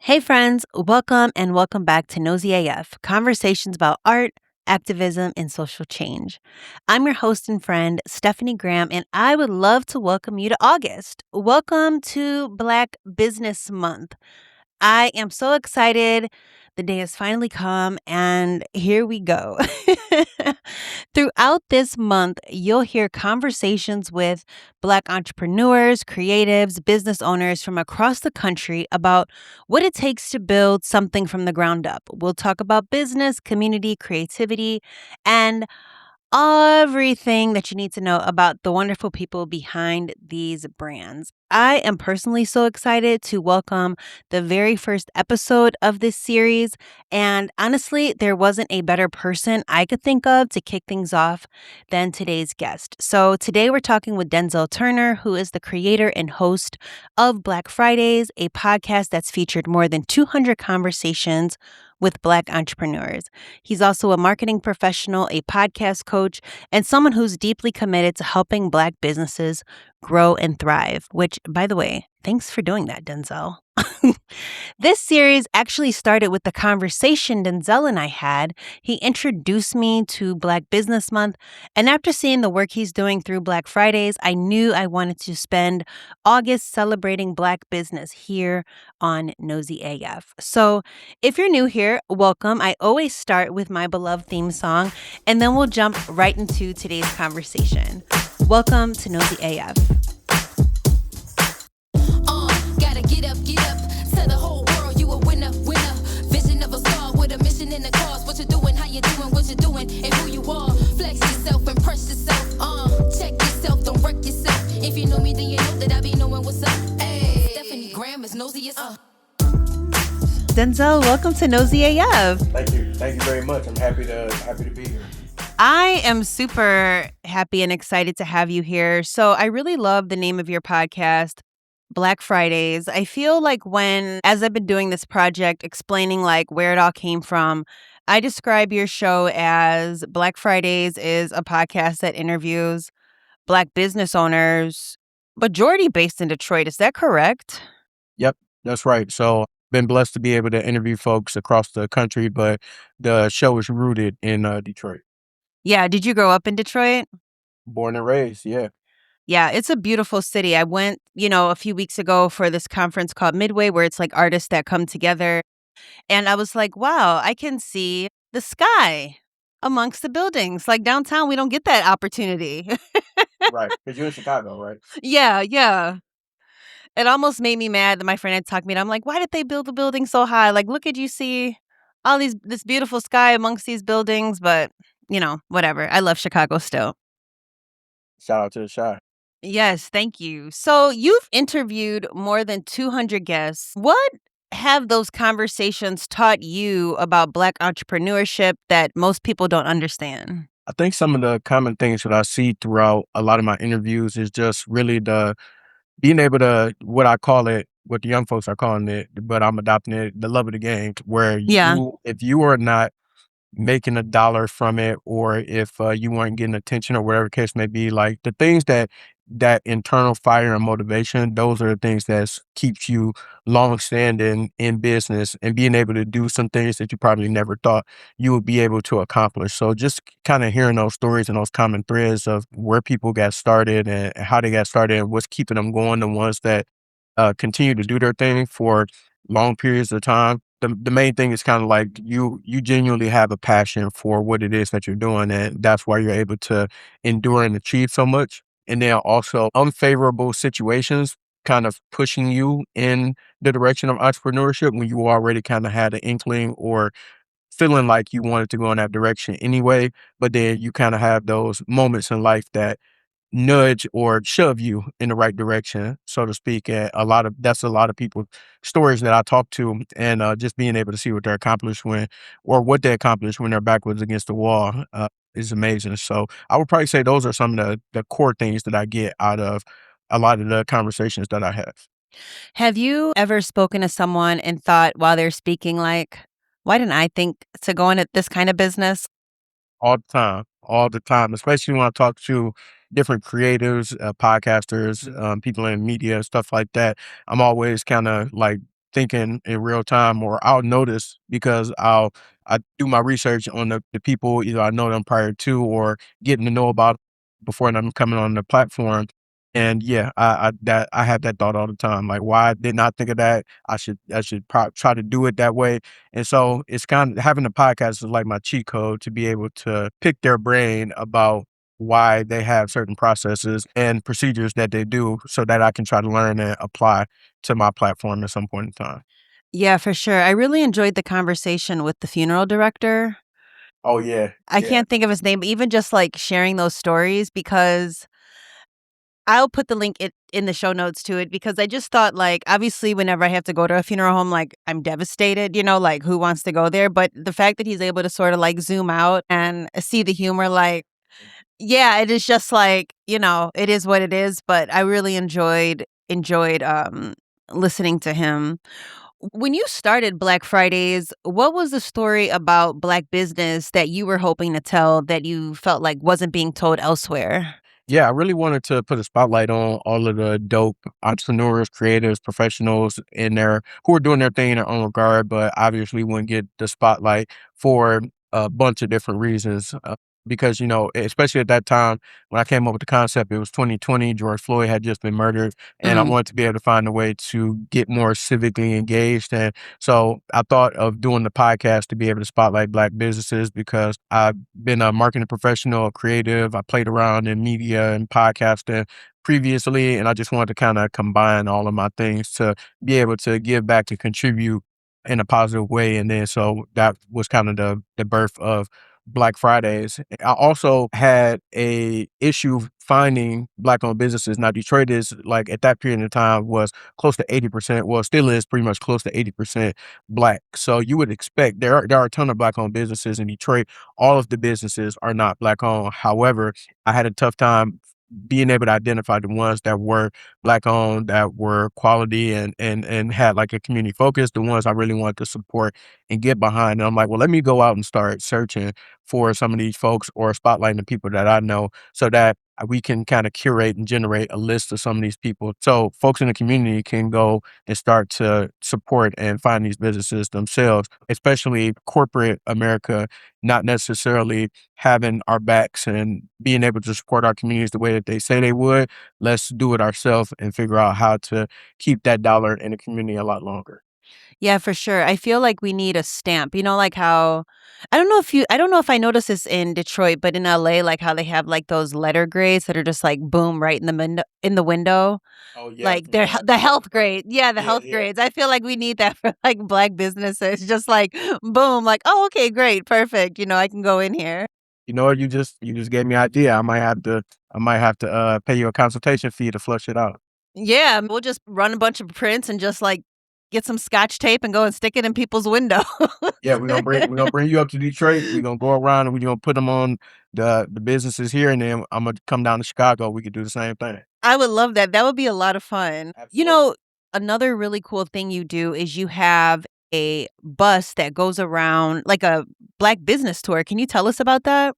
Hey, friends, welcome back to noseyAF, conversations about art, activism, and social change. I'm your host and friend, Stephanie Graham, and I would love to welcome you to August. Welcome to Black Business Month. I am so excited. The day has finally come, and here we go. Throughout this month, you'll hear conversations with Black entrepreneurs, creatives, business owners from across the country about what it takes to build something from the ground up. We'll talk about business, community, creativity, and everything that you need to know about the wonderful people behind these brands. I am personally so excited to welcome the very first episode of this series. And honestly, there wasn't a better person I could think of to kick things off than today's guest. So today we're talking with Denzel Turner, who is the creator and host of Black Fridays, a podcast that's featured more than 200 conversations with Black entrepreneurs. He's also a marketing professional, a podcast coach, and someone who's deeply committed to helping Black businesses grow and thrive, which, by the way, thanks for doing that, Denzel. This series actually started with the conversation Denzel and I had. He introduced me to Black Business Month, and after seeing the work he's doing through Black Fridays, I knew I wanted to spend August celebrating Black business here on noseyAF. So if you're new here, welcome. I always start with my beloved theme song, and then we'll jump right into today's conversation. Welcome to noseyAF. Gotta get up, tell the whole world you a winner. Vision of a star with a mission and a cause. What you doing, how you doing, what you doing, and who you are. Flex yourself, impress yourself. Check yourself, don't wreck yourself. If you know me, then you know that I be knowing what's up. Hey, Stephanie Graham is nosy as Denzel, welcome to noseyAF. Thank you very much. I'm happy to be here. I am super happy and excited to have you here. So I really love the name of your podcast, Black Fridays. I feel like as I've been doing this project, explaining like where it all came from, I describe your show as Black Fridays is a podcast that interviews Black business owners, majority based in Detroit. Is that correct? Yep, that's right. So been blessed to be able to interview folks across the country, but the show is rooted in Detroit. Yeah. Did you grow up in Detroit? Born and raised, yeah. Yeah, it's a beautiful city. I went, a few weeks ago for this conference called Midway, where it's like artists that come together. And I was like, wow, I can see the sky amongst the buildings. Like downtown, we don't get that opportunity. Right, because you're in Chicago, right? Yeah. It almost made me mad that my friend had talked to me. And I'm like, why did they build the building so high? Like, look at you see this beautiful sky amongst these buildings. But, whatever. I love Chicago still. Shout out to the Shy. Yes, thank you. So you've interviewed more than 200 guests. What have those conversations taught you about Black entrepreneurship that most people don't understand? I think some of the common things that I see throughout a lot of my interviews is just really the being able to, what I call it, what the young folks are calling it, but I'm adopting it, the love of the game, where Yeah. if you are not making a dollar from it, or if you weren't getting attention or whatever the case may be, like the things that internal fire and motivation, those are the things that keeps you long standing in business and being able to do some things that you probably never thought you would be able to accomplish. So just kind of hearing those stories and those common threads of where people got started and how they got started and what's keeping them going, the ones that continue to do their thing for long periods of time. The main thing is kind of like you genuinely have a passion for what it is that you're doing, and that's why you're able to endure and achieve so much. And then also unfavorable situations kind of pushing you in the direction of entrepreneurship when you already kind of had an inkling or feeling like you wanted to go in that direction anyway. But then you kind of have those moments in life that nudge or shove you in the right direction, so to speak. And that's a lot of people's stories that I talk to, and just being able to see what what they accomplished when they're backwards against the wall is amazing. So I would probably say those are some of the core things that I get out of a lot of the conversations that I have. Have you ever spoken to someone and thought while they're speaking, like, why didn't I think to go into this kind of business? All the time, especially when I talk to different creatives, podcasters, people in media, stuff like that. I'm always kind of like thinking in real time, or I'll notice because I do my research on the people either I know them prior to or getting to know about before them coming on the platform. And yeah, I have that thought all the time. Like, why didn't I think of that? I should try to do it that way. And so it's kind of having a podcast is like my cheat code to be able to pick their brain about why they have certain processes and procedures that they do so that I can try to learn and apply to my platform at some point in time. Yeah, for sure. I really enjoyed the conversation with the funeral director. Oh yeah, I yeah. can't think of his name, but even just like sharing those stories because I'll put the link in the show notes to it because I just thought like obviously whenever I have to go to a funeral home, like I'm devastated, like who wants to go there? But the fact that he's able to sort of like zoom out and see the humor, like, yeah, it is just like, it is what it is. But I really enjoyed listening to him. When you started Black Fridays, what was the story about Black business that you were hoping to tell that you felt like wasn't being told elsewhere? Yeah, I really wanted to put a spotlight on all of the dope entrepreneurs, creatives, professionals in there who are doing their thing in their own regard, but obviously wouldn't get the spotlight for a bunch of different reasons. Because, especially at that time when I came up with the concept, it was 2020. George Floyd had just been murdered, and I Mm. wanted to be able to find a way to get more civically engaged. And so I thought of doing the podcast to be able to spotlight Black businesses because I've been a marketing professional, a creative. I played around in media and podcasting previously, and I just wanted to kind of combine all of my things to be able to give back and contribute in a positive way. And then so that was kind of the birth of Black Fridays. I also had a issue finding Black owned businesses. Now Detroit is like at that period of time was close to 80%, well still is pretty much close to 80% Black. So you would expect there are a ton of Black owned businesses in Detroit. All of the businesses are not Black owned. However, I had a tough time being able to identify the ones that were Black owned, that were quality and had like a community focus, the ones I really wanted to support and get behind. And I'm like, well, let me go out and start searching for some of these folks or spotlighting the people that I know so that we can kind of curate and generate a list of some of these people. So folks in the community can go and start to support and find these businesses themselves, especially corporate America, not necessarily having our backs and being able to support our communities the way that they say they would. Let's do it ourselves and figure out how to keep that dollar in the community a lot longer. Yeah, for sure. I feel like we need a stamp. Like how I don't know if I noticed this in Detroit, but in LA, like how they have like those letter grades that are just like boom right in the window. Oh yeah, Like they're the health grade. Yeah, the yeah, health yeah. grades. I feel like we need that for like Black businesses. Just like boom, like, oh, okay, great, perfect. I can go in here. You know what? You just gave me an idea. I might have to pay you a consultation fee to flush it out. Yeah, we'll just run a bunch of prints and just like get some scotch tape and go and stick it in people's windows. Yeah, we're gonna bring you up to Detroit. We're gonna go around and we're gonna put them on the businesses here, and then I'm gonna come down to Chicago. We could do the same thing. I would love that. That would be a lot of fun. Absolutely. Another really cool thing you do is you have a bus that goes around like a Black business tour. Can you tell us about that?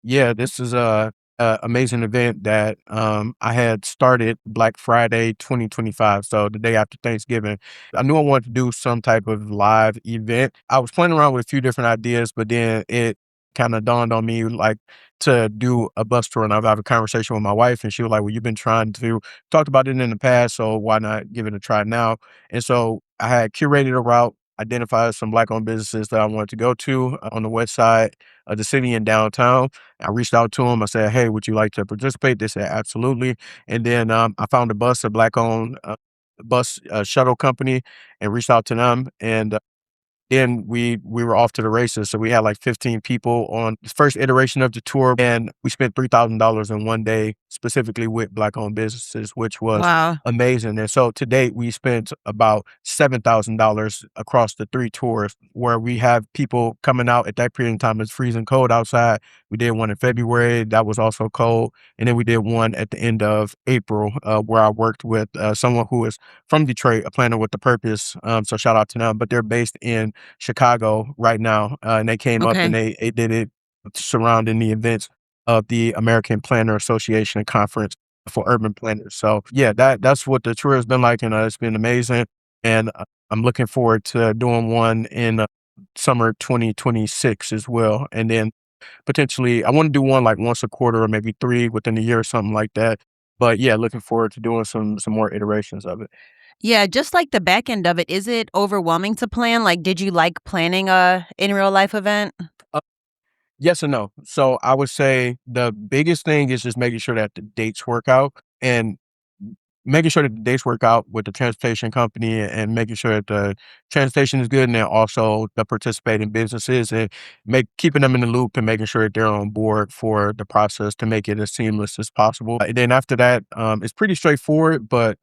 Yeah, this is a amazing event that I had started Black Friday 2025, so the day after Thanksgiving. I knew I wanted to do some type of live event. I was playing around with a few different ideas, but then it kind of dawned on me like to do a bus tour, and I was having a conversation with my wife, and she was like, "Well, you've been trying to talked about it in the past, so why not give it a try now?" And so I had curated a route, identified some Black-owned businesses that I wanted to go to on the west side of the city in downtown. I reached out to them. I said, "Hey, would you like to participate?" They said, "Absolutely." And then I found a Black-owned bus shuttle company, and reached out to them. And then we were off to the races. So we had like 15 people on the first iteration of the tour, and we spent $3,000 in one day specifically with Black-owned businesses, which was Wow. amazing. And so to date, we spent about $7,000 across the three tours, where we have people coming out at that period in time. It's freezing cold outside. We did one in February that was also cold, and then we did one at the end of April, where I worked with someone who is from Detroit, a planner with the purpose. So shout out to them. But they're based in Chicago right now, and they came up and Okay. they did it surrounding the events of the American Planner Association conference for urban planners. So yeah, that's what the tour has been like, and it's been amazing. And I'm looking forward to doing one in summer 2026 as well. And then potentially, I want to do one like once a quarter or maybe three within a year or something like that. But yeah, looking forward to doing some more iterations of it. Yeah, just like the back end of it, is it overwhelming to plan? Like, did you like planning a in real life event? Yes and no. So I would say the biggest thing is just making sure that the dates work out and making sure that the dates work out with the transportation company and making sure that the transportation is good and then also the participating businesses and make keeping them in the loop and making sure that they're on board for the process to make it as seamless as possible. And then after that, it's pretty straightforward, but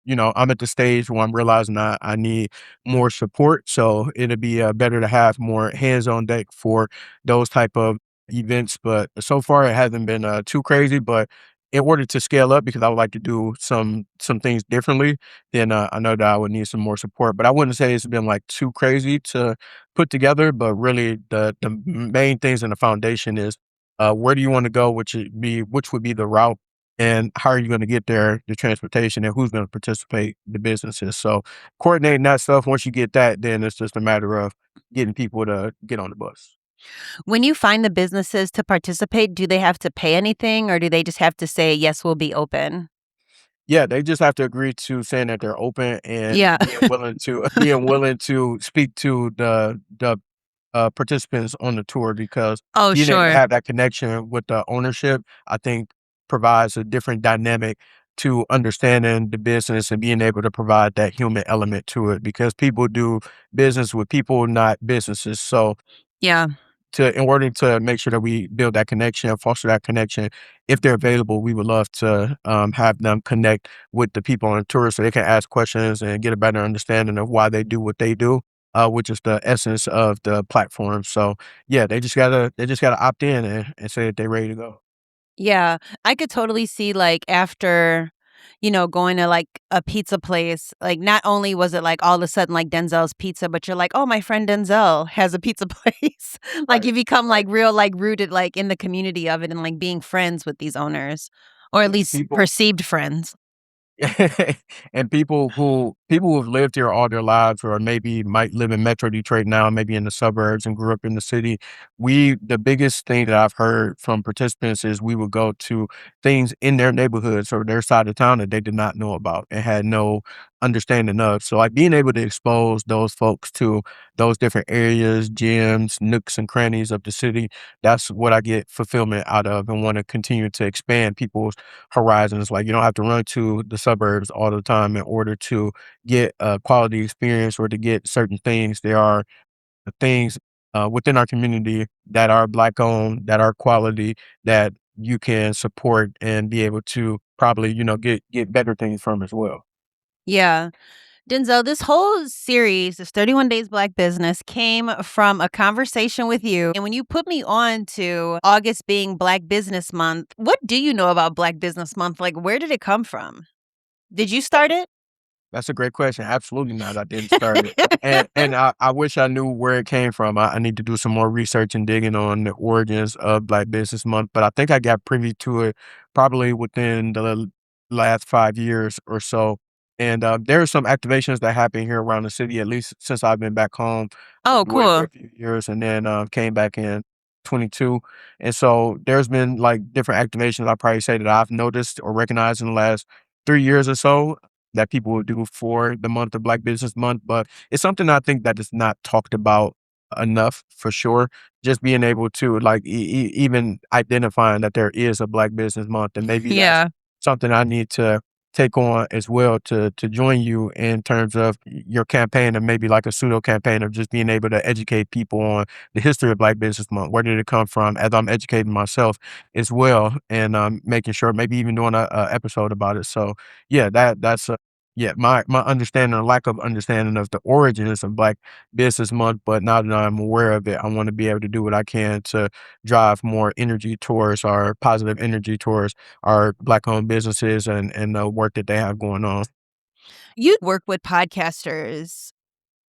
I'm at the stage where I'm realizing I need more support. So it'd be better to have more hands on deck for those type of events. But so far, it hasn't been too crazy. But in order to scale up, because I would like to do some things differently, then I know that I would need some more support. But I wouldn't say it's been like too crazy to put together. But really, the main things in the foundation is where do you want to go, which would be the route, and how are you going to get there, the transportation, and who's going to participate, the businesses. So coordinating that stuff. Once you get that, then it's just a matter of getting people to get on the bus. When you find the businesses to participate, do they have to pay anything or do they just have to say, yes, we'll be open? Yeah, they just have to agree to saying that they're open and Yeah. being willing to speak to the participants on the tour because Oh, being able to sure. have that connection with the ownership, I think provides a different dynamic to understanding the business and being able to provide that human element to it because people do business with people, not businesses. So Yeah. in order to make sure that we build that connection, foster that connection, if they're available, we would love to have them connect with the people on the tour so they can ask questions and get a better understanding of why they do what they do, which is the essence of the platform. So yeah, they just gotta opt in and say that they're ready to go. Yeah, I could totally see, like, after, going to, like, a pizza place, like, not only was it, like, all of a sudden, like, Denzel's Pizza, but you're like, "Oh, my friend Denzel has a pizza place." Like, you Right. become, Right. like, real, like, rooted, like, in the community of it and, like, being friends with these owners, or at Yeah. least perceived friends. And people who've lived here all their lives or maybe might live in Metro Detroit now, maybe in the suburbs and grew up in the city. The biggest thing that I've heard from participants is we would go to things in their neighborhoods or their side of town that they did not know about and had no understanding of. So like being able to expose those folks to those different areas, gyms, nooks and crannies of the city, that's what I get fulfillment out of and want to continue to expand people's horizons. Like you don't have to run to the suburbs all the time in order to get a quality experience or to get certain things. There are things within our community that are Black owned, that are quality, that you can support and be able to probably, get better things from as well. Yeah. Denzel, this whole series, this 31 Days Black Business, came from a conversation with you. And when you put me on to August being Black Business Month, what do you know about Black Business Month? Like, where did it come from? Did you start it? That's a great question. Absolutely not. I didn't start it. And I wish I knew where it came from. I need to do some more research and digging on the origins of Black Business Month, but I think I got privy to it probably within the last 5 years or so. And there are some activations that happen here around the city, at least since I've been back home. Oh, Moved away for cool. a few years and then came back in 22. And so there's been like different activations I probably say that I've noticed or recognized in the last 3 years or so that people will do for the month of Black Business Month, but it's something I think that is not talked about enough for sure. Just being able to like even identifying that there is a Black Business Month, and maybe that's Yeah. something I need to take on as well to join you in terms of your campaign and maybe like a pseudo campaign of just being able to educate people on the history of Black Business Month. Where did it come from? As I'm educating myself as well, and making sure maybe even doing a episode about it. So yeah, yeah, my understanding or lack of understanding of the origins of Black Business Month, but now that I'm aware of it, I want to be able to do what I can to drive more energy towards our positive energy towards our Black-owned businesses and the work that they have going on. You work with podcasters.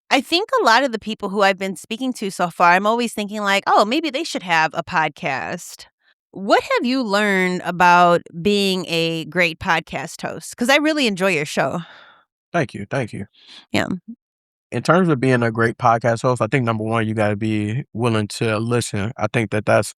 I think a lot of the people who I've been speaking to so far, I'm always thinking, like, oh, maybe they should have a podcast. What have you learned about being a great podcast host? Because I really enjoy your show. Thank you, thank you. Yeah. in terms of being a great podcast host, I think number one, you got to be willing to listen. I think that that's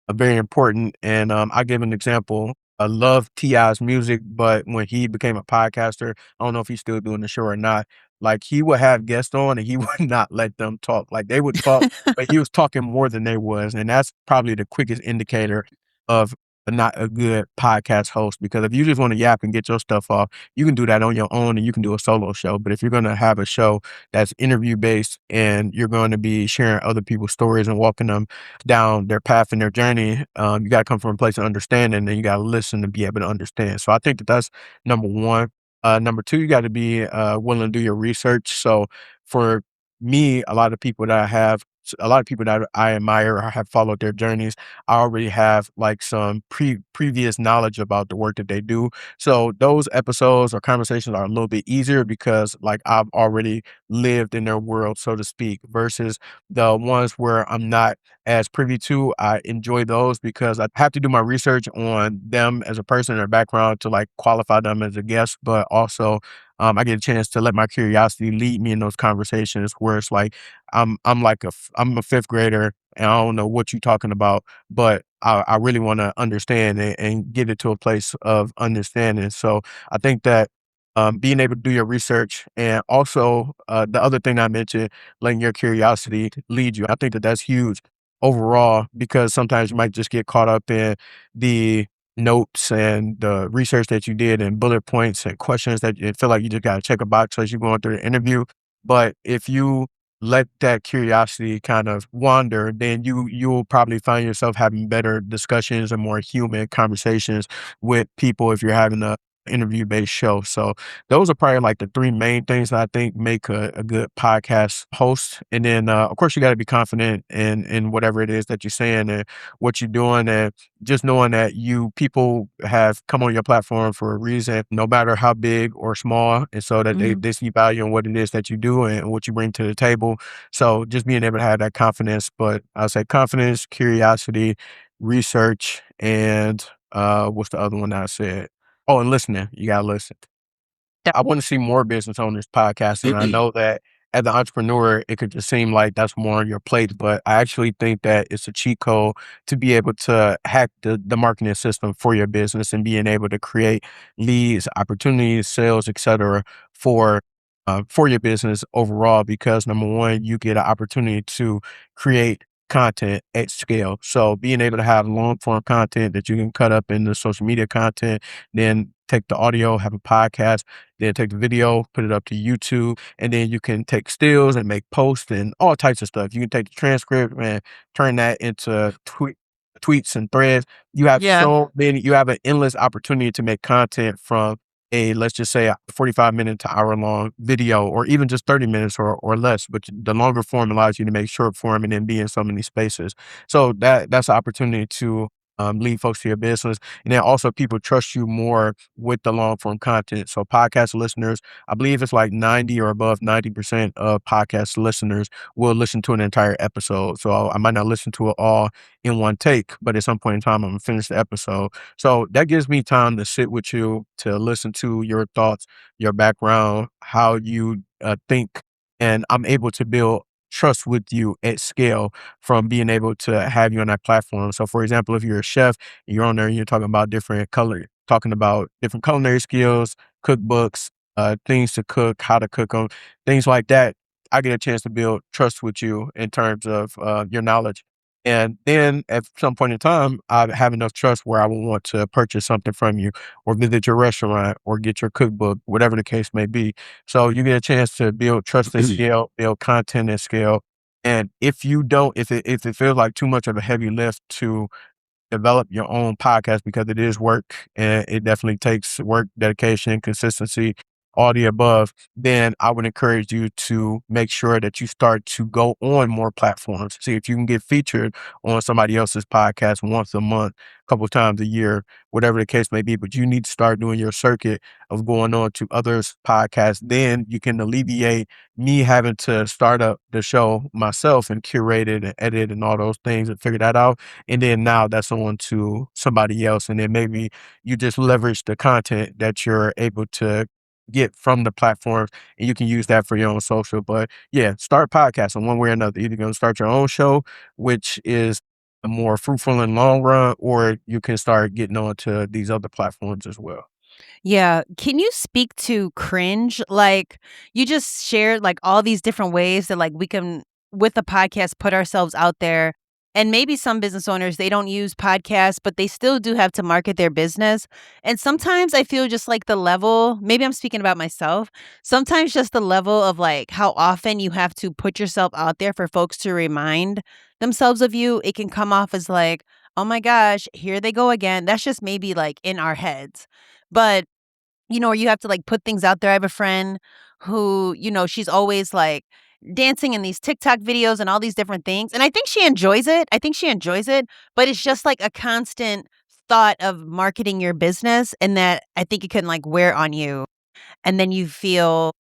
a very important. And I give an example. I love Ti's music, but when he became a podcaster, I don't know if he's still doing the show or not. Like he would have guests on, and he would not let them talk. Like they would talk, but he was talking more than they was, and that's probably the quickest indicator of not a good podcast host. Because if you just want to yap and get your stuff off, you can do that on your own, and you can do a solo show. But if you're going to have a show that's interview based and you're going to be sharing other people's stories and walking them down their path and their journey, you got to come from a place of understanding, and you got to listen to be able to understand. So I think that that's number one. Number two, you got to be willing to do your research. So for me, a lot of people that I admire or have followed their journeys, I already have like some previous knowledge about the work that they do. So those episodes or conversations are a little bit easier because like I've already lived in their world, so to speak, versus the ones where I'm not as privy to. I enjoy those because I have to do my research on them as a person, their background to like qualify them as a guest, but also I get a chance to let my curiosity lead me in those conversations where it's like I'm a fifth grader and I don't know what you're talking about, but I really want to understand and get it to a place of understanding. So I think that being able to do your research and also the other thing I mentioned, letting your curiosity lead you. I think that that's huge overall because sometimes you might just get caught up in the notes and the research that you did and bullet points and questions that you feel like you just got to check a box as you're going through the interview. But if you let that curiosity kind of wander, then you'll probably find yourself having better discussions and more human conversations with people if you're having a interview based show. So those are probably like the three main things that I think make a good podcast host. And then of course you got to be confident in whatever it is that you're saying and what you're doing, and just knowing that you people have come on your platform for a reason, no matter how big or small, and so that Mhm. they see value in what it is that you do and what you bring to the table. So just being able to have that confidence, but I'll say confidence, curiosity, research, and what's the other one that I said? Oh, and listening. You gotta listen. I want to see more business owners podcasting. I know that as an entrepreneur, it could just seem like that's more on your plate, but I actually think that it's a cheat code to be able to hack the marketing system for your business and being able to create leads, opportunities, sales, etc. For your business overall. Because number one, you get an opportunity to create content at scale. So being able to have long form content that you can cut up into social media content, then take the audio, have a podcast, then take the video, put it up to YouTube, and then you can take stills and make posts and all types of stuff. You can take the transcript and turn that into tweets and threads. Yeah. You have an endless opportunity to make content from let's just say a 45-minute to hour long video, or even just 30 minutes or less. But the longer form allows you to make short form and then be in so many spaces. So that's an opportunity to lead folks to your business. And then also people trust you more with the long form content. So podcast listeners, I believe it's like 90 or above 90% of podcast listeners will listen to an entire episode. So I might not listen to it all in one take, but at some point in time, I'm gonna finish the episode. So that gives me time to sit with you, to listen to your thoughts, your background, how you think, and I'm able to build trust with you at scale from being able to have you on that platform. So for example, if you're a chef, you're on there, you're talking about different culinary skills, cookbooks, things to cook, how to cook them, things like that. I get a chance to build trust with you in terms of your knowledge. And then at some point in time, I have enough trust where I will want to purchase something from you or visit your restaurant or get your cookbook, whatever the case may be. So you get a chance to build trust at scale, build content at scale. And if you don't, if it feels like too much of a heavy lift to develop your own podcast, because it is work and it definitely takes work, dedication, consistency, all the above, then I would encourage you to make sure that you start to go on more platforms. See if you can get featured on somebody else's podcast once a month, a couple of times a year, whatever the case may be. But you need to start doing your circuit of going on to others' podcasts. Then you can alleviate me having to start up the show myself and curate it and edit and all those things and figure that out. And then now that's on to somebody else. And then maybe you just leverage the content that you're able to get from the platforms, and you can use that for your own social. But yeah, start podcasting one way or another. Either gonna start your own show, which is more fruitful in long run, or you can start getting onto these other platforms as well. Yeah. Can you speak to cringe? Like, you just shared like all these different ways that like we can, with the podcast, put ourselves out there. And maybe some business owners, they don't use podcasts, but they still do have to market their business. And sometimes I feel just like the level, maybe I'm speaking about myself, sometimes just the level of like how often you have to put yourself out there for folks to remind themselves of you, it can come off as like, oh my gosh, here they go again. That's just maybe like in our heads. But or you have to, like, put things out there. I have a friend who, she's always, like, dancing in these TikTok videos and all these different things, and I think she enjoys it. I think she enjoys it, but it's just, like, a constant thought of marketing your business, and that I think it can, like, wear on you, and then you feel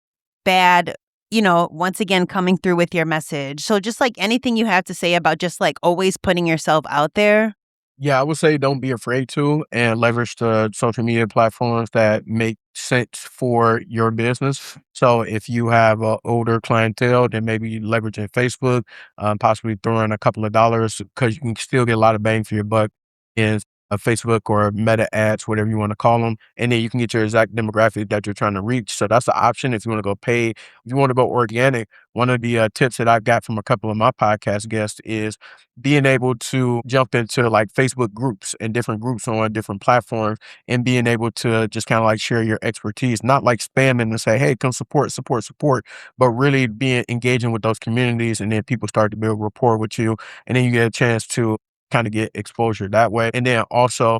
bad, once again coming through with your message. So just, like, anything you have to say about just, like, always putting yourself out there? Yeah, I would say don't be afraid to and leverage the social media platforms that make sense for your business. So if you have a older clientele, then maybe leveraging Facebook, possibly throwing a couple of dollars because you can still get a lot of bang for your buck in a Facebook or meta ads, whatever you want to call them. And then you can get your exact demographic that you're trying to reach. So that's the option if you want to go paid. If you want to go organic, one of the tips that I've got from a couple of my podcast guests is being able to jump into like Facebook groups and different groups on different platforms and being able to just kind of like share your expertise, not like spamming and say, hey, come support, support, support, but really being engaging with those communities. And then people start to build rapport with you. And then you get a chance to kind of get exposure that way. And then also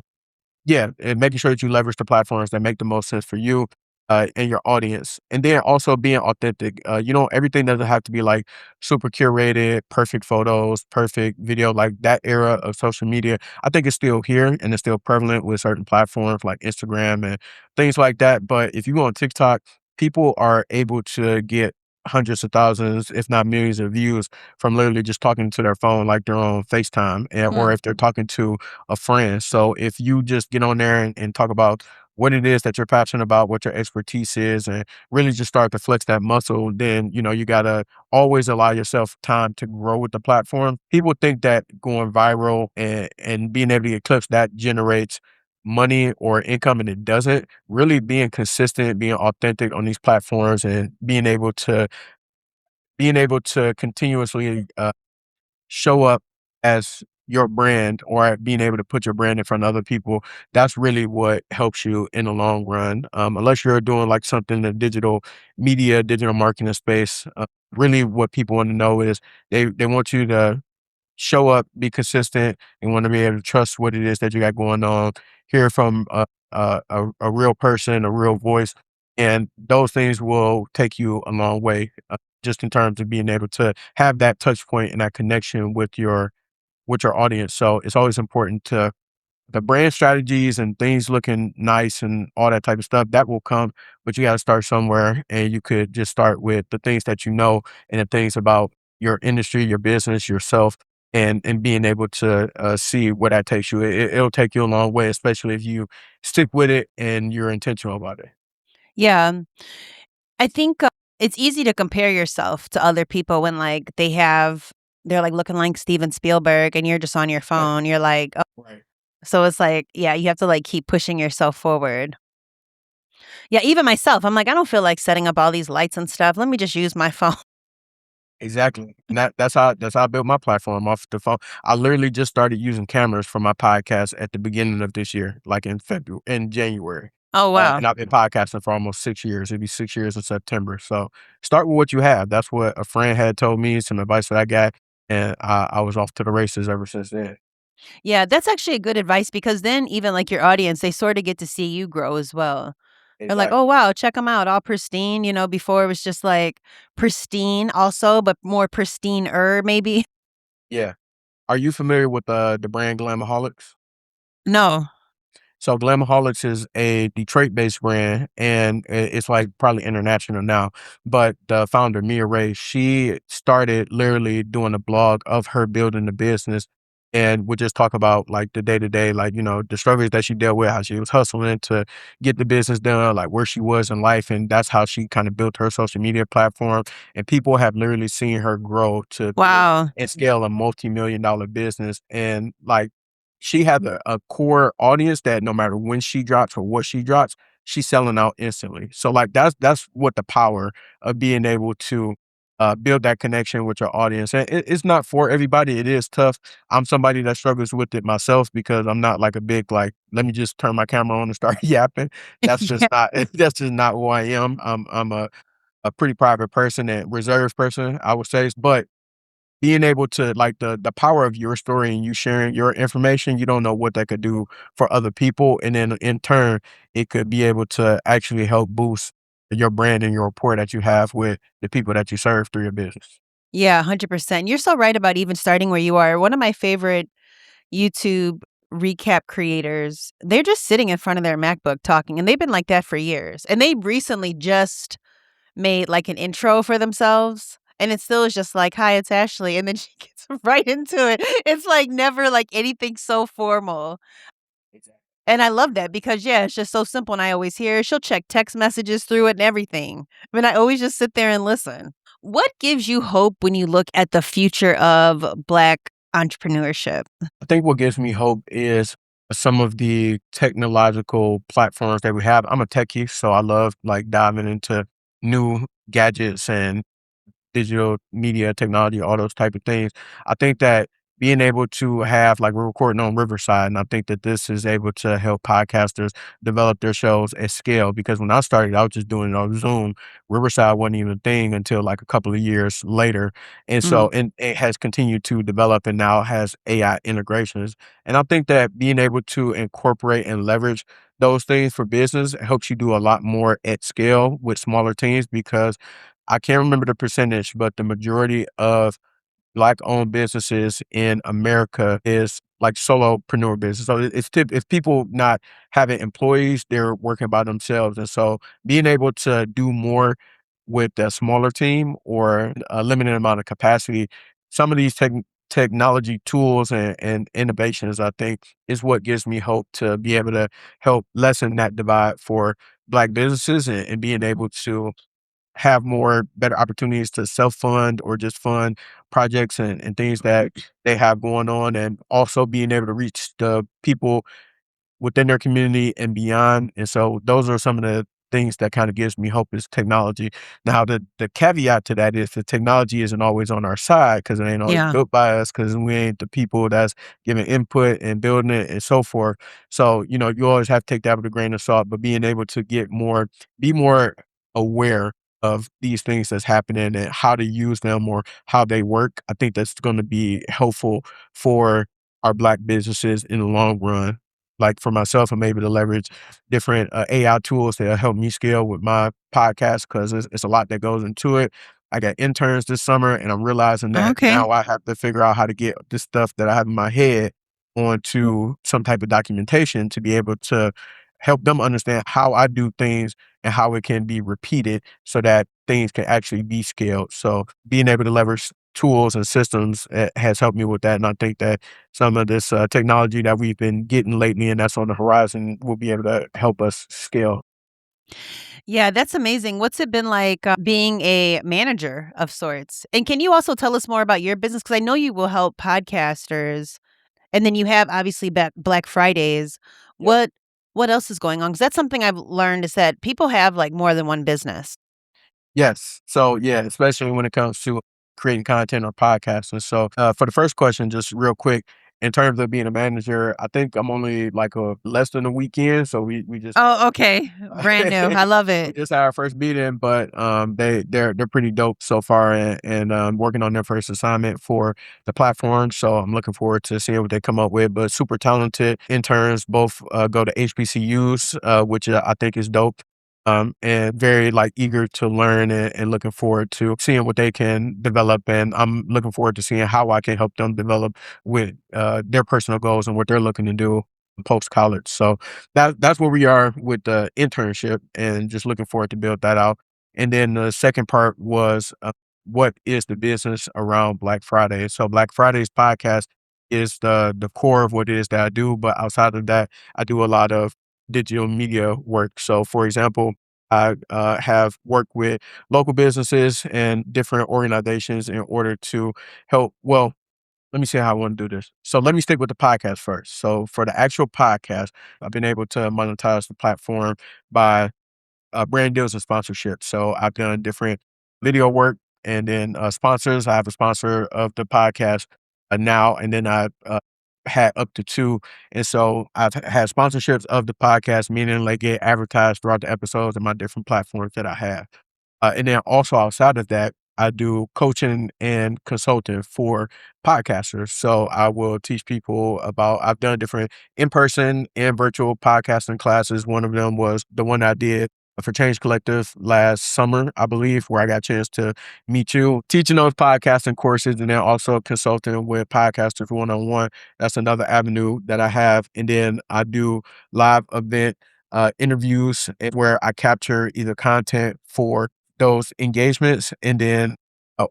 yeah, and making sure that you leverage the platforms that make the most sense for you, and your audience. And then also being authentic. Everything doesn't have to be like super curated, perfect photos, perfect video. Like that era of social media, I think it's still here and it's still prevalent with certain platforms like Instagram and things like that. But if you go on TikTok, people are able to get hundreds of thousands, if not millions of views from literally just talking to their phone like they're on FaceTime or Hmm. if they're talking to a friend. So if you just get on there and talk about what it is that you're passionate about, what your expertise is, and really just start to flex that muscle, then you gotta always allow yourself time to grow with the platform. People think that going viral and being able to get clips that generates money or income, and it doesn't. Really being consistent, being authentic on these platforms, and being able to continuously show up as your brand or being able to put your brand in front of other people, that's really what helps you in the long run. Unless you're doing like something in the digital media, digital marketing space, really what people want to know is they want you to show up, be consistent, and want to be able to trust what it is that you got going on, hear from a real person, a real voice, and those things will take you a long way, just in terms of being able to have that touch point and that connection with your audience. So it's always important to the brand strategies and things looking nice and all that type of stuff that will come, but you got to start somewhere. And you could just start with the things that you know and the things about your industry, your business, yourself, and being able to see where that takes you. It'll take you a long way, especially if you stick with it and you're intentional about it. Yeah. I think, it's easy to compare yourself to other people when, like, they're, like, looking like Steven Spielberg and you're just on your phone. You're like, "Oh." Right. So it's like, yeah, you have to, like, keep pushing yourself forward. Yeah, even myself, I'm like, "I don't feel like setting up all these lights and stuff. Let me just use my phone." Exactly. And that's how I built my platform off the phone. I literally just started using cameras for my podcast at the beginning of this year, like in January. Oh, wow. And I've been podcasting for almost 6 years. It'd be 6 years in September. So start with what you have. That's what a friend had told me, some advice that I got, and I was off to the races ever since then. Yeah, that's actually a good advice because then even, like, your audience, they sorta get to see you grow as well. They're like, "Oh, Exactly. wow, check them out, all pristine," before it was just, like, pristine also, but more pristine-er maybe. Yeah. Are you familiar with the brand Glamaholics? No. So Glamaholics is a Detroit-based brand, and it's like probably international now. But the founder, Mia Ray, she started literally doing a blog of her building the business and would just talk about like the day to day, like, the struggles that she dealt with, how she was hustling to get the business done, like where she was in life. And that's how she kind of built her social media platform. And people have literally seen her grow to build Wow. and scale a multi-million-dollar business. And like she had a core audience that no matter when she drops or what she drops, she's selling out instantly. So like that's what the power of being able to build that connection with your audience. And it's not for everybody. It is tough. I'm somebody that struggles with it myself because I'm not like a big like, let me just turn my camera on and start yapping. That's just Yeah. not that's just not who I am. I'm a pretty private person and reserved person, I would say. But being able to like the power of your story and you sharing your information, you don't know what that could do for other people. And then in turn, it could be able to actually help boost your brand and your rapport that you have with the people that you serve through your business. Yeah, 100%. You're so right about even starting where you are. One of my favorite YouTube recap creators, they're just sitting in front of their MacBook talking, and they've been like that for years. And they recently just made like an intro for themselves. And it still is just like, hi, it's Ashley. And then she gets right into it. It's like never like anything so formal. And I love that because, yeah, it's just so simple. And I always hear she'll check text messages through it and everything. I mean, I always just sit there and listen. What gives you hope when you look at the future of Black entrepreneurship? I think what gives me hope is some of the technological platforms that we have. I'm a techie, so I love like diving into new gadgets and digital media technology, all those type of things. I think that being able to have like we're recording on Riverside, and I think that this is able to help podcasters develop their shows at scale. Because when I started, I was just doing it on Zoom. Riverside wasn't even a thing until like a couple of years later, and Mm. so and it has continued to develop, and now has AI integrations. And I think that being able to incorporate and leverage those things for business helps you do a lot more at scale with smaller teams because I can't remember the percentage, but the majority of Black-owned businesses in America is like solopreneur business. So it's people not having employees, they're working by themselves. And so being able to do more with a smaller team or a limited amount of capacity, some of these technology tools and innovations, I think, is what gives me hope to be able to help lessen that divide for Black businesses and being able to have more better opportunities to self-fund or just fund projects and things that they have going on, and also being able to reach the people within their community and beyond. And so those are some of the things that kind of gives me hope is technology. Now, the caveat to that is the technology isn't always on our side because it ain't always Yeah. built by us because we ain't the people that's giving input and building it and so forth. So, you always have to take that with a grain of salt, but being able to be more aware of these things that's happening and how to use them or how they work, I think that's going to be helpful for our Black businesses in the long run. Like for myself, I'm able to leverage different AI tools that help me scale with my podcast because it's a lot that goes into it. I got interns this summer, and I'm realizing that Okay. now I have to figure out how to get this stuff that I have in my head onto some type of documentation to be able to help them understand how I do things and how it can be repeated so that things can actually be scaled. So being able to leverage tools and systems has helped me with that. And I think that some of this technology that we've been getting lately and that's on the horizon will be able to help us scale. Yeah, that's amazing. What's it been like being a manager of sorts? And can you also tell us more about your business? Because I know you will help podcasters, and then you have obviously Black Fridays. Yep. What what else is going on? Because that's something I've learned is that people have like more than one business. Yes. So yeah, especially when it comes to creating content or podcasting. So for the first question, just real quick, in terms of being a manager, I think I'm only like a less than a weekend. So we just Oh, okay. Brand new. I love we it. just had our first meeting, but they're pretty dope so far, and working on their first assignment for the platform. So I'm looking forward to seeing what they come up with. But super talented interns, both go to HBCUs, which I think is dope. And very like eager to learn and looking forward to seeing what they can develop. And I'm looking forward to seeing how I can help them develop with their personal goals and what they're looking to do post college. So that's where we are with the internship and just looking forward to build that out. And then the second part was what is the business around Black Friday? So Black Friday's podcast is the core of what it is that I do. But outside of that, I do a lot of digital media work. So, for example, I have worked with local businesses and different organizations in order to help. Well, let me see how I want to do this. So let me stick with the podcast first. So for the actual podcast, I've been able to monetize the platform by brand deals and sponsorships. So I've done different video work and then sponsors. I have a sponsor of the podcast now, and then I had up to two. And so I've had sponsorships of the podcast, meaning they get advertised throughout the episodes and my different platforms that I have. And then also outside of that, I do coaching and consulting for podcasters. So I will teach people about, I've done different in person and virtual podcasting classes. One of them was the one I did for Change Collective last summer, I believe, where I got a chance to meet you, teaching those podcasting courses, and then also consulting with podcasters one on one. That's another avenue that I have. And then I do live event interviews where I capture either content for those engagements and then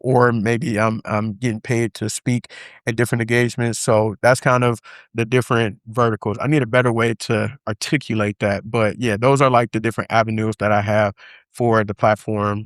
or maybe I'm getting paid to speak at different engagements. So that's kind of the different verticals. I need a better way to articulate that, but yeah, those are like the different avenues that I have for the platform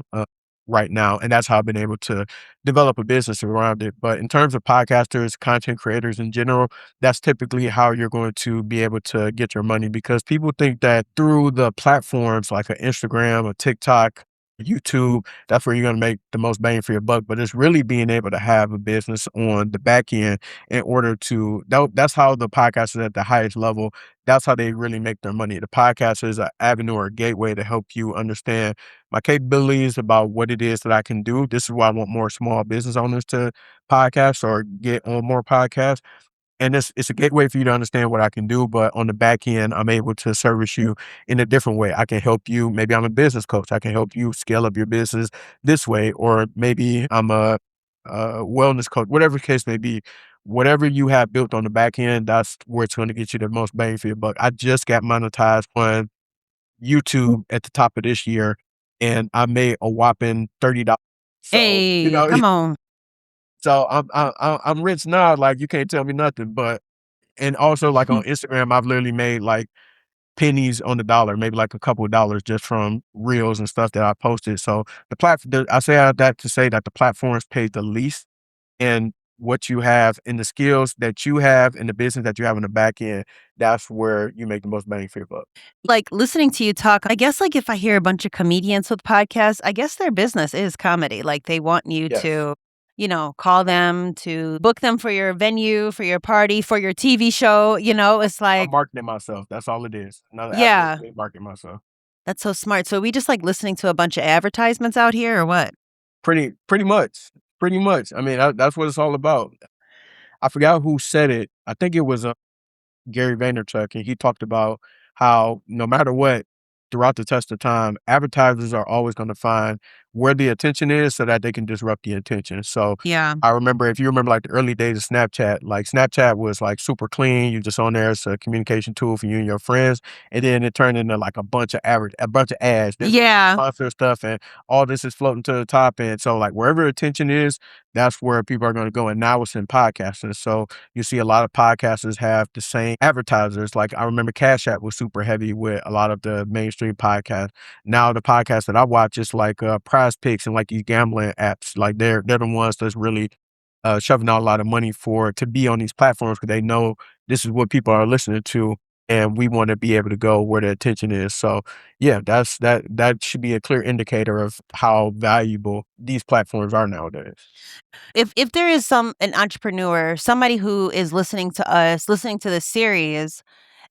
right now, and that's how I've been able to develop a business around it. But in terms of podcasters, content creators in general, that's typically how you're going to be able to get your money because people think that through the platforms like an Instagram, a TikTok, YouTube, that's where you're going to make the most bang for your buck. But it's really being able to have a business on the back end in order to, that's how the podcast is at the highest level. That's how they really make their money. The podcast is an avenue or a gateway to help you understand my capabilities about what it is that I can do. This is why I want more small business owners to podcast or get on more podcasts. And it's a gateway for you to understand what I can do, but on the back end, I'm able to service you in a different way. I can help you. Maybe I'm a business coach. I can help you scale up your business this way, or maybe I'm a wellness coach, whatever the case may be. Whatever you have built on the back end, that's where it's going to get you the most bang for your buck. I just got monetized on YouTube at the top of this year, and I made a whopping $30. So Hey, come on. so I'm rich now. Like you can't tell me nothing, but and also, like, on Instagram, I've literally made, like, pennies on the dollar, maybe, like, a couple of dollars just from reels and stuff that I posted. So I say all that to say that the platforms pay the least, and what you have and the skills that you have and the business that you have on the back end, that's where you make the most bang for your buck. Like, listening to you talk, I guess, like, if I hear a bunch of comedians with podcasts, I guess their business is comedy. Like, they want you Yes. to, call them to book them for your venue, for your party, for your TV show, it's I'm like marketing myself. That's all it is. Another avenue yeah, for me marketing myself. that's so smart. So, we just, like, listening to a bunch of advertisements out here or what? Pretty much. Pretty much. I mean, that's what it's all about. I forgot who said it. I think it was, Gary Vaynerchuk, and he talked about how no matter what, throughout the test of time, advertisers are always going to find where the attention is so that they can disrupt the attention. So Yeah. I remember, if you remember like the early days of Snapchat, like Snapchat was like super clean. You just on there as a communication tool for you and your friends. And then it turned into like a bunch of ads, then Yeah. sponsor stuff, and all this is floating to the top. And so like wherever attention is, that's where people are going to go. And now it's in podcasting. So you see a lot of podcasters have the same advertisers. Like I remember Cash App was super heavy with a lot of the mainstream podcasts. Now the podcast that I watch is like Prize Picks and like these gambling apps. Like they're the ones that's really shoving out a lot of money for to be on these platforms because they know this is what people are listening to, and we want to be able to go where the attention is. So yeah, that should be a clear indicator of how valuable these platforms are nowadays. If there is an entrepreneur, somebody who is listening to us, listening to this series,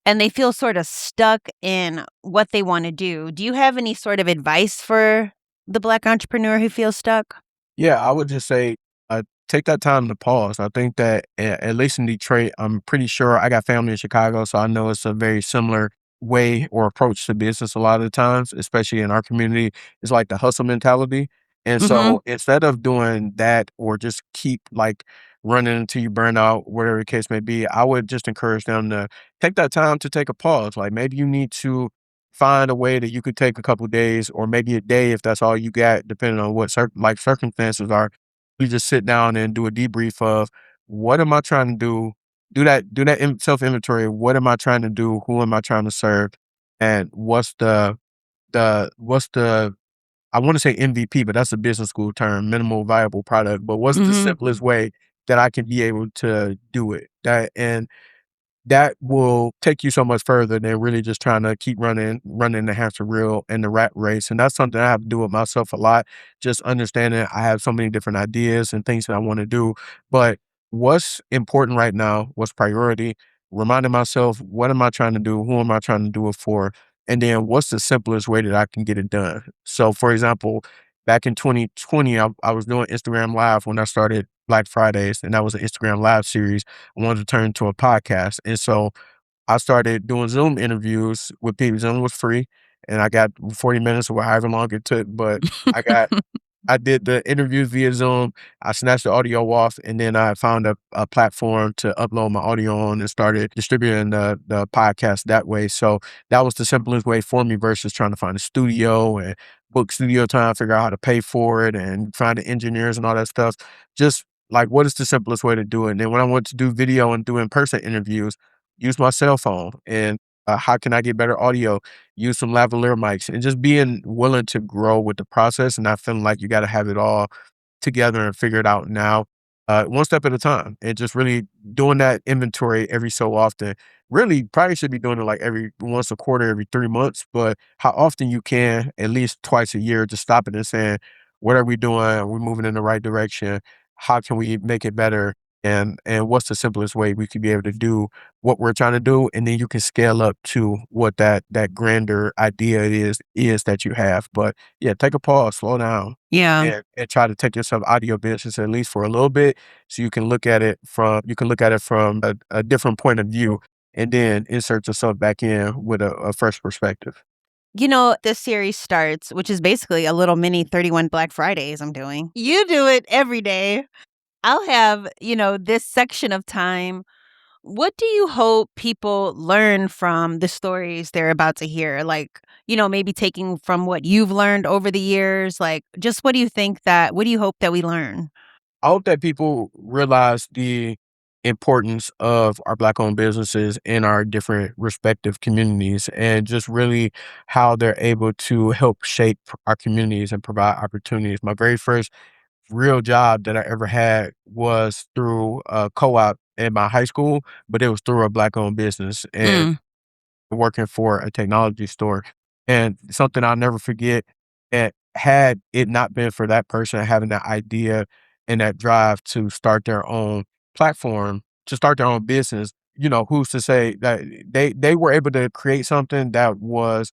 and they feel sort of stuck in what they wanna do you have any sort of advice for the Black entrepreneur who feels stuck? Yeah, I would just say, take that time to pause. I think that at least in Detroit, I'm pretty sure I got family in Chicago, so I know it's a very similar way or approach to business a lot of the times, especially in our community. It's like the hustle mentality. And Mhm. so instead of doing that or just keep like running until you burn out, whatever the case may be, I would just encourage them to take that time to take a pause. Like maybe you need to find a way that you could take a couple days or maybe a day if that's all you got, depending on what circumstances are. You just sit down and do a debrief of what am I trying to do? do that self inventory. What am I trying to do? Who am I trying to serve? And what's the I want to say MVP, but that's a business school term, minimal viable product. But what's the Mhm. simplest way that I can be able to do it? That will take you so much further than really just trying to keep running the hamster wheel and the rat race. And that's something I have to do with myself a lot. Just understanding I have so many different ideas and things that I want to do. But what's important right now, what's priority, reminding myself, what am I trying to do? Who am I trying to do it for? And then what's the simplest way that I can get it done? So for example, back in 2020, I was doing Instagram Live when I started Black Fridays, and that was an Instagram Live series. I wanted to turn into a podcast. And so I started doing Zoom interviews with people. Zoom was free, and I got 40 minutes or however long it took, but I got I did the interviews via Zoom. I snatched the audio off, and then I found a platform to upload my audio on and started distributing the podcast that way. So that was the simplest way for me versus trying to find a studio and book studio time, figure out how to pay for it, and find the engineers and all that stuff. Just like, what is the simplest way to do it? And then when I went to do video and do in person interviews, use my cell phone and how can I get better audio? Use some lavalier mics and just being willing to grow with the process and not feeling like you got to have it all together and figure it out now, one step at a time, and just really doing that inventory every so often. Really, probably should be doing it like every once a quarter, every 3 months, but how often you can, at least twice a year, just stopping and saying, "What are we doing? Are we moving in the right direction? How can we make it better? And what's the simplest way we could be able to do what we're trying to do?" And then you can scale up to what that grander idea is that you have. But yeah, take a pause, slow down, Yeah. and try to take yourself out of your business at least for a little bit, so you can look at it from a different point of view, and then insert yourself back in with a fresh perspective. This series starts, which is basically a little mini 31 Black Fridays I'm doing. You do it every day. I'll have, this section of time. What do you hope people learn from the stories they're about to hear? Like, maybe taking from what you've learned over the years. Like, just what do you hope that we learn? I hope that people realize the importance of our Black-owned businesses in our different respective communities, and just really how they're able to help shape our communities and provide opportunities. My very first real job that I ever had was through a co-op in my high school, but it was through a Black-owned business and Mm. working for a technology store. And something I'll never forget, that had it not been for that person having that idea and that drive to start their own platform, to start their own business, who's to say that they were able to create something that was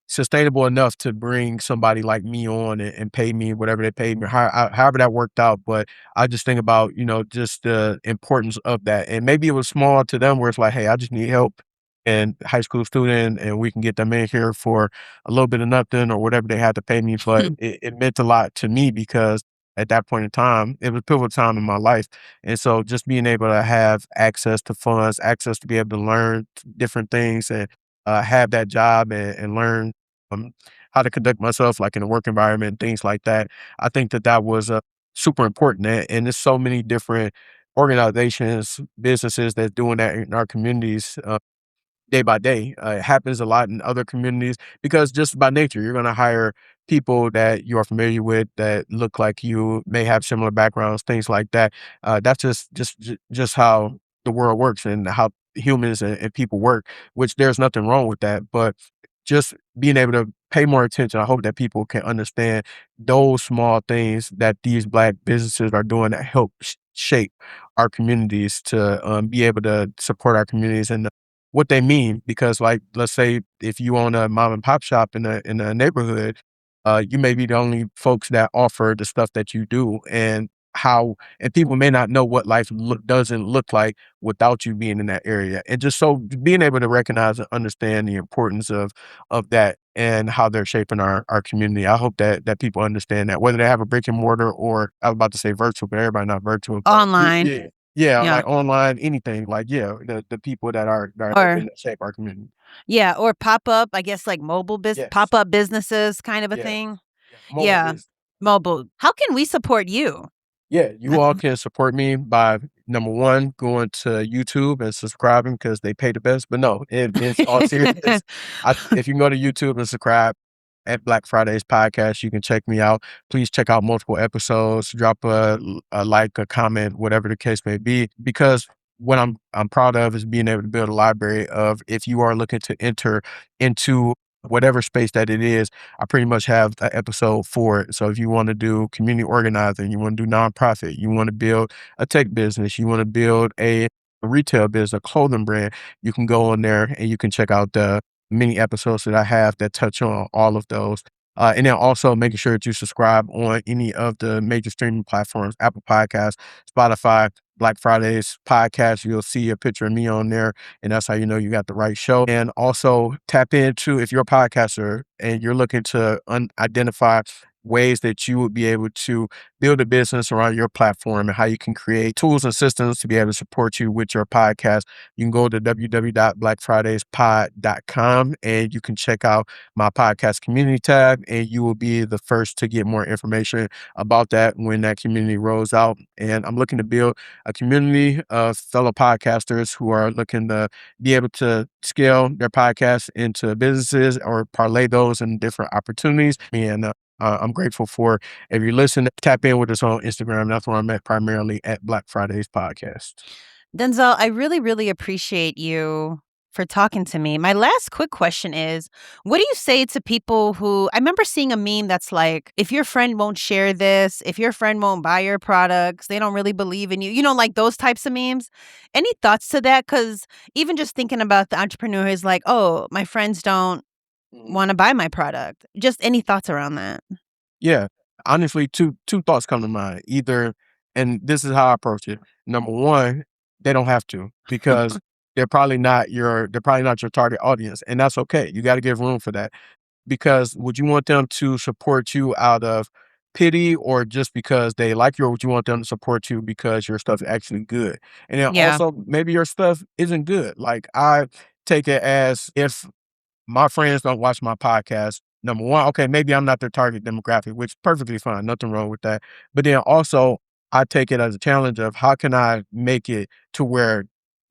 sustainable enough to bring somebody like me on and pay me whatever they paid me, however that worked out. But I just think about, just the importance of that. And maybe it was small to them where it's like, hey, I just need help and high school student and we can get them in here for a little bit of nothing or whatever they had to pay me. But it meant a lot to me because at that point in time, it was a pivotal time in my life. And so just being able to have access to funds, access to be able to learn different things and have that job and learn um, how to conduct myself like in a work environment, things like that. I think that was super important, and there's so many different organizations, businesses that's doing that in our communities. Day by day. It happens a lot in other communities because just by nature, you're going to hire people that you are familiar with that look like you, may have similar backgrounds, things like that. That's just how the world works and how humans and people work. Which there's nothing wrong with that, but just being able to pay more attention. I hope that people can understand those small things that these Black businesses are doing that help shape our communities to be able to support our communities and what they mean. Because, like, let's say if you own a mom and pop shop in a neighborhood, you may be the only folks that offer the stuff that you do, and people may not know what life doesn't look like without you being in that area. And just so being able to recognize and understand the importance of that and how they're shaping our community. I hope that people understand that, whether they have a brick and mortar or I was about to say virtual, but everybody not virtual, but Online. yeah. Yeah, Yeah. like online, anything, like, yeah, the people that are Or helping to shape our community. yeah, or pop up, I guess like Yes. pop up businesses kind of a Yeah. thing. Yeah, mobile Yeah. business. Mobile. How can we support you? Yeah, you all can support me by number one, going to YouTube and subscribing because they pay the best. But no, it's all seriousness. If you can go to YouTube and subscribe at Black Fridays podcast, you can check me out. Please check out multiple episodes. Drop a like, a comment, whatever the case may be, because what I'm proud of is being able to build a library of, if you are looking to enter into whatever space that it is, I pretty much have an episode for it. So if you want to do community organizing, you want to do nonprofit, you want to build a tech business, you want to build a retail business, a clothing brand, you can go on there and you can check out the many episodes that I have that touch on all of those. And then also making sure that you subscribe on any of the major streaming platforms, Apple Podcasts, Spotify, Black Fridays podcast. You'll see a picture of me on there, and that's how you know you got the right show. And also tap into, if you're a podcaster and you're looking to identify ways that you would be able to build a business around your platform and how you can create tools and systems to be able to support you with your podcast, you can go to www.blackfridayspod.com and you can check out my podcast community tab, and you will be the first to get more information about that when that community rolls out. And I'm looking to build a community of fellow podcasters who are looking to be able to scale their podcasts into businesses or parlay those in different opportunities. And I'm grateful for, if you listen, tap in with us on Instagram. That's where I'm at, primarily at Black Fridays Podcast. Denzel, I really, really appreciate you for talking to me. My last quick question is, what do you say to people who, I remember seeing a meme that's like, if your friend won't share this, if your friend won't buy your products, they don't really believe in you, like those types of memes. Any thoughts to that? Because even just thinking about the entrepreneur is like, oh, my friends don't want to buy my product. Just any thoughts around that? Yeah. Honestly, two thoughts come to mind. Either, and this is how I approach it. Number one, they don't have to, because they're probably not your target audience. And that's okay. You got to give room for that. Because would you want them to support you out of pity, or just because they like you, or would you want them to support you because your stuff is actually good? And then Yeah. also, maybe your stuff isn't good. Like, I take it as, if my friends don't watch my podcast, number one, okay, maybe I'm not their target demographic, which is perfectly fine. Nothing wrong with that. But then also, I take it as a challenge of, how can I make it to where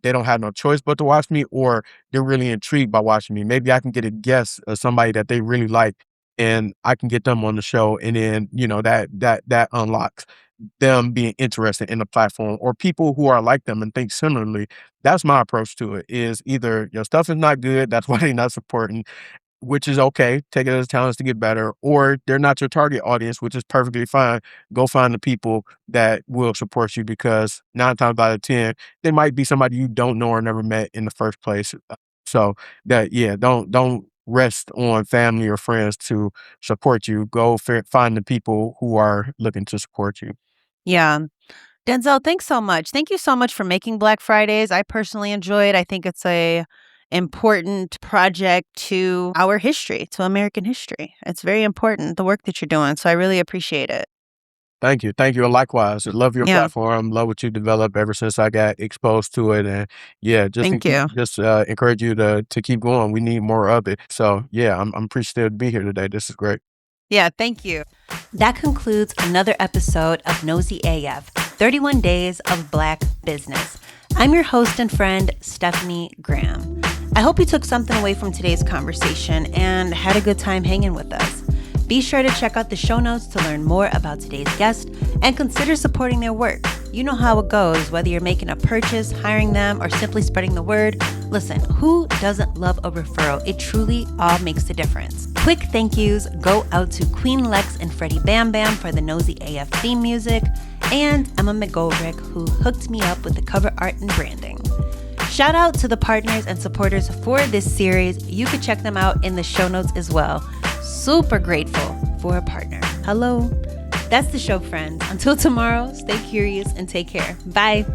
they don't have no choice but to watch me, or they're really intrigued by watching me. Maybe I can get a guest of somebody that they really like, and I can get them on the show. And then, that unlocks them being interested in the platform, or people who are like them and think similarly. That's my approach to it, is either your stuff is not good, that's why they're not supporting, which is okay. Take it as a challenge to get better, or they're not your target audience, which is perfectly fine. Go find the people that will support you, because 9 times out of 10, they might be somebody you don't know or never met in the first place. So don't rest on family or friends to support you. Go find the people who are looking to support you. Yeah. Denzel, thanks so much. Thank you so much for making Black Fridays. I personally enjoy it. I think it's a important project to our history, to American history. It's very important, the work that you're doing. So I really appreciate it. Thank you. Thank you. And likewise, I love your Yeah. platform. Love what you developed ever since I got exposed to it. And Thank you. encourage you to keep going. We need more of it. So I'm appreciative to be here today. This is great. Yeah, thank you. That concludes another episode of Nosy AF, 31 Days of Black Business. I'm your host and friend, Stephanie Graham. I hope you took something away from today's conversation and had a good time hanging with us. Be sure to check out the show notes to learn more about today's guest and consider supporting their work. You know how it goes, whether you're making a purchase, hiring them, or simply spreading the word. Listen, who doesn't love a referral? It truly all makes a difference. Quick thank yous go out to Queen Lex and Freddie Bam Bam for the Nosy AF theme music, and Emma McGoldrick, who hooked me up with the cover art and branding. Shout out to the partners and supporters for this series. You could check them out in the show notes as well. Super grateful for a partner. Hello. That's the show, friends. Until tomorrow, stay curious and take care. Bye.